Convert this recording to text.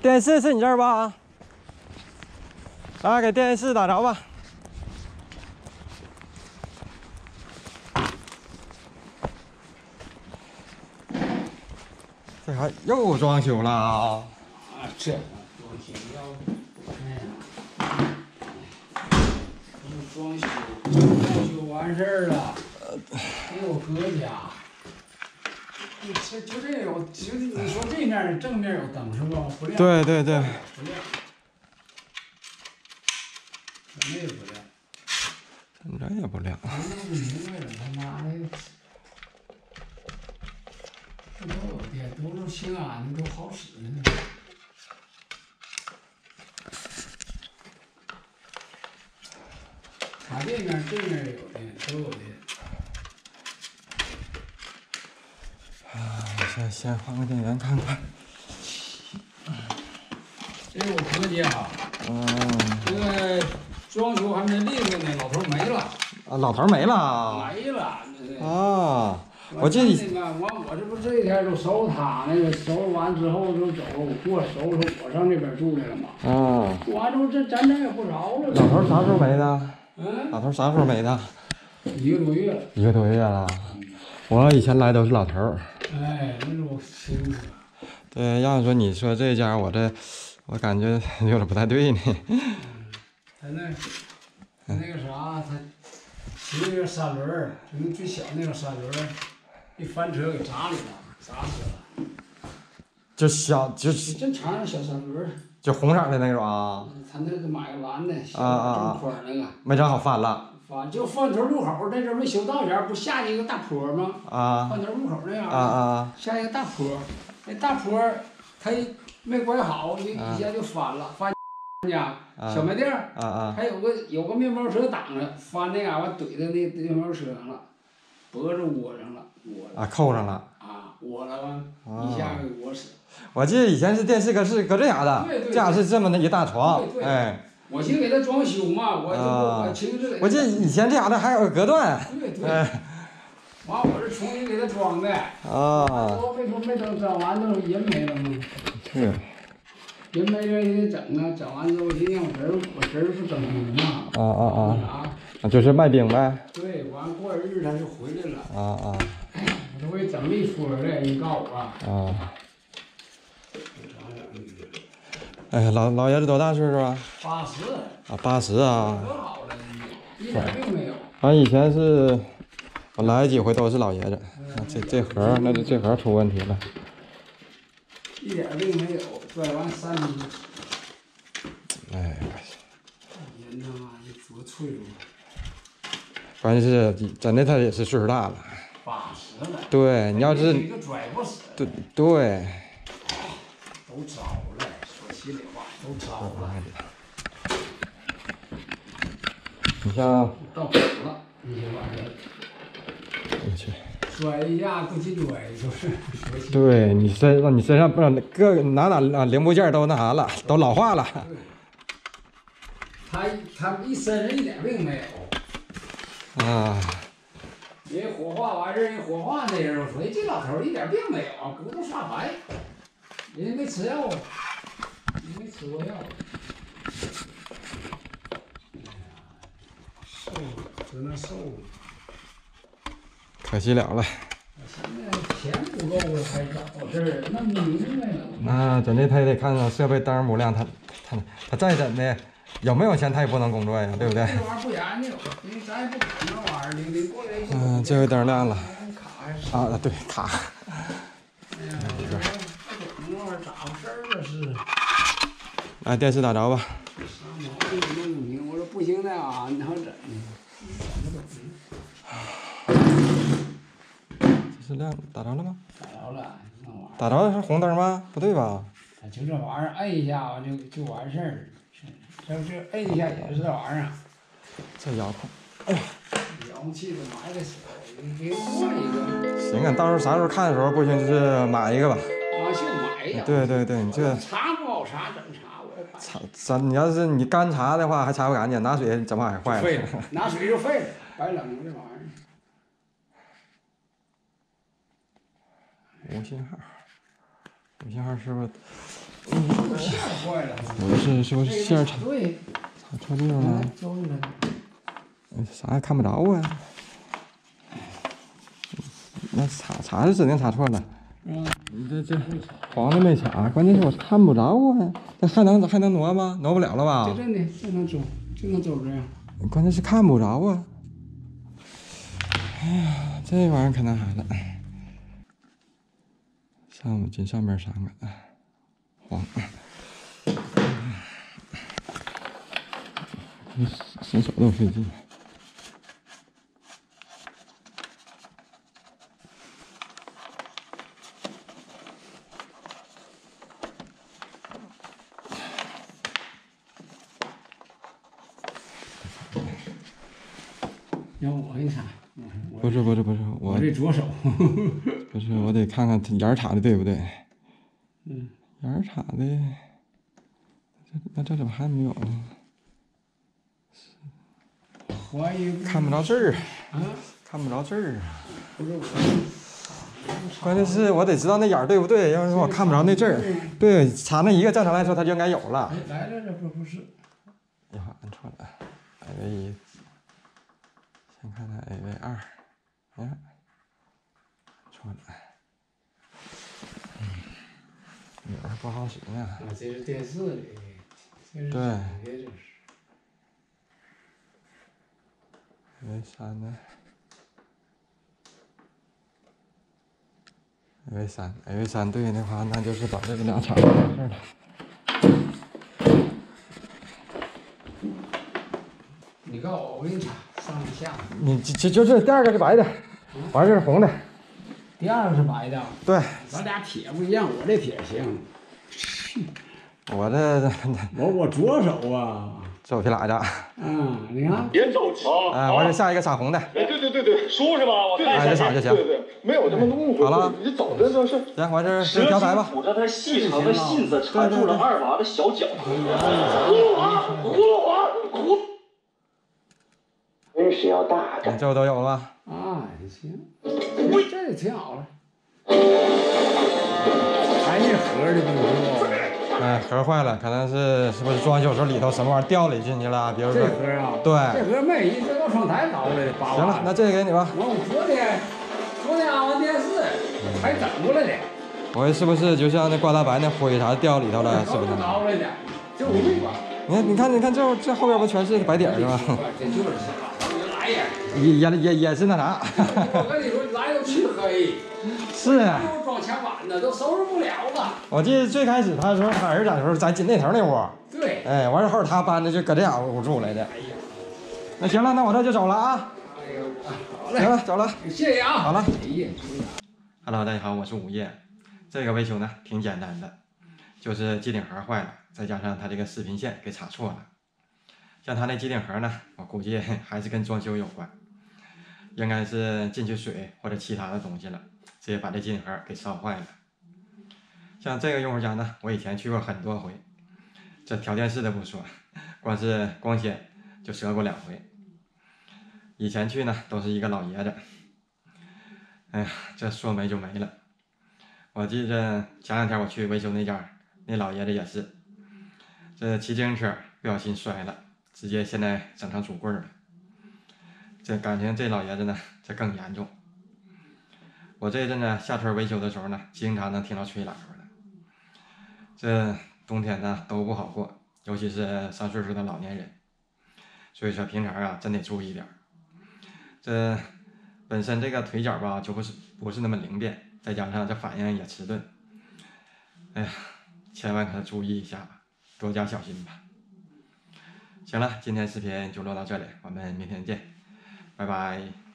电视是你这儿吧？来，给电视打着吧。这还又装修了啊！这装修要，装修完事儿了，给我哥家。就这有，你说这面正面有灯是不？不亮。对对对。不亮。怎么也不亮。怎么也不亮。我弄不明白了，他妈的，这都有电，都是新安的，都好使呢。它这面这面有电，都有电。先换个电源看看。这是我哥家。这个装修还没利索呢，老头没了。啊，老头没了。没了。啊，我记得。我这不这一天都收拾他那个，收拾完之后就走了，我收拾我上这边住来了嘛。啊。完之后咱也不着了。老头啥时候没的？嗯。老头啥时候没的？1个多月了。1个多月了。我以前来都是老头。哎，那是我亲戚。对，要说你说这家，我感觉有点不太对呢。他那个啥，他骑那个三轮，就那最小那个三轮，一翻车给砸里了，砸死了。就小就是正常的小三轮。就红色的那种啊。他那个买个蓝的，正宽那个。没整好翻了。就饭头路口那阵没修道前，不下去一个大坡吗？啊。饭头路口那样。下一个大坡，那大坡他没拐好，一下就翻了，翻家小卖店还有个面包车挡着，翻那嘎完怼在那面包车上了，脖子窝上了，扣上了。窝了完一下给窝死。我记得以前是电视搁这样的，这样是这么的一大床，哎。我寻给他装修嘛，我亲自给。我记得以前这样的还有个隔断。对。完我是重新给他装的。没整完都人没了吗？是。人没了也得整啊，整完之后今天我侄儿不整兵嘛。就是卖冰呗。对，完过日子他就回来了。我都给整一撮的，人告我。哎呀，老爷子多大岁数啊？80。80啊。可好了，一点病没有。反正以前是，我来几回都是老爷子。这盒那这盒出问题了。一点病没有，拽完3米。哎。人他妈的多脆弱。关键是真的，他也是岁数大了。80了。对，你要是。一个拽不死。对。都糟了，说心里话，都糟了。你像。到手了，那些玩意儿。我去。摔一下不禁拽，就是。对你身上不各哪零部件都那啥了，都老化了。他一身上一点病没有。人火化完事人火化那人说：“这老头一点病没有，骨头刷白。”人家没吃药啊，人家没吃过药。瘦，只能瘦。可惜了。现在钱不够了，才找这儿，那明白了。那真的他也得看看设备灯不亮，他再怎的有没有钱他也不能工作呀，对不对？这玩意儿不研究，因为咱也不管那玩意儿，领过来。这回灯亮了。对，卡。哎呀，那玩意儿咋回事儿啊？是。来，电视打着吧。啥毛病弄不明，我说不行的啊，你好整呢。这是亮，打着了吗？打着了，那玩意儿。打着是红灯吗？不对吧？就这玩意儿摁一下就完事儿，这摁一下也是这玩意儿。这遥控，哎呀，遥控器都买个小，你给换一个。行啊，到时候啥时候看的时候，不行就是买一个吧。就买呀。对，你这。茶不好茶，整茶我也茶，你要是你干茶的话还擦不干净，拿水怎么还坏了？废了，拿水就废了，白冷这玩意儿。无信号是不是线坏了。是不是线插对，插错地方了？周了。啥也看不着啊。那插是指定插错了。你这黄的没插，关键是我看不着啊。那还能挪吗？挪不了了吧？就这的，就能走这样。关键是看不着啊。哎呀，这玩意儿可难孩了。上边3个，黄。伸手都费劲。要我给你擦。不是，我这左手。不是，我得看看眼儿插的对不对。眼儿插的，那这怎么还没有呢？看不着字儿啊，看不着字儿啊。关键是我得知道那眼儿对不对，要是说我看不着那字儿，对，插那一个，正常来说它就应该有了。来了，这不是。一会儿按错了 ，AV1，先看看 AV2，哎，错了，有点不好使呢。啊，这是电视的，对。AV3呢？AV3对的话，那就是把这个俩插到这儿了。你告诉我给你插上下。你就是第2个是白的，完事是红的。第2个是白的。对。咱俩铁不一样，我这铁行。我这我左手啊。左皮来着。你看。别着急。哎，完事下一个插红的。对，说是吧？我看这啥就行。对，没有这么误会。好了。你走的这是。行，完事这调台吧。抚着它细长的信子，缠住了2娃的小脚。葫芦娃。真是要大着。你这都有了吧？啊，行。这挺好了。还是盒的不错。哎，盒坏了，可能是不是装修时候里头什么玩意儿掉里进去了？比如说。这盒啊。对。这盒没，这到窗台搞的。行了，那这个给你吧。我昨天安完电视，还整过来的。我是不是就像那刮大白那灰啥掉里头了？是不是？搞来的，就这个。你看这后边不全是白底儿是吧？这就是来呀。也是那啥。我跟你说，来都黢黑。是。都装墙板的，都收拾不了了。我记得最开始他说他儿子在的时候，咱紧那头那屋。对。哎，完事后他搬的就搁这家屋住来的。哎呀。那行了，那我这就走了啊。哎呦，好嘞。行了，走了。谢谢啊。好了。哎呀。Hello， 大家好，我是午夜。这个维修呢挺简单的，就是机顶盒坏了，再加上它这个视频线给插错了。像它那机顶盒呢，我估计还是跟装修有关，应该是进去水或者其他的东西了，直接把这机顶盒给烧坏了。像这个用户家呢，我以前去过很多回，这调电视的不说，光是光纤就折过2回。以前去呢都是一个老爷子，哎呀，这说没就没了。我记着前2天我去维修那家，那老爷子也是，这骑自行车不小心摔了，直接现在整成拄棍了。这感情这老爷子呢，这更严重。我这阵呢下村维修的时候呢，经常能听到吹喇叭的。这冬天呢都不好过，尤其是上岁数的老年人，所以说平常啊真得注意点。这本身这个腿脚吧就不是那么灵便。再加上这反应也迟钝，哎呀，千万可注意一下吧，多加小心吧。行了，今天视频就录到这里，我们明天见，拜拜。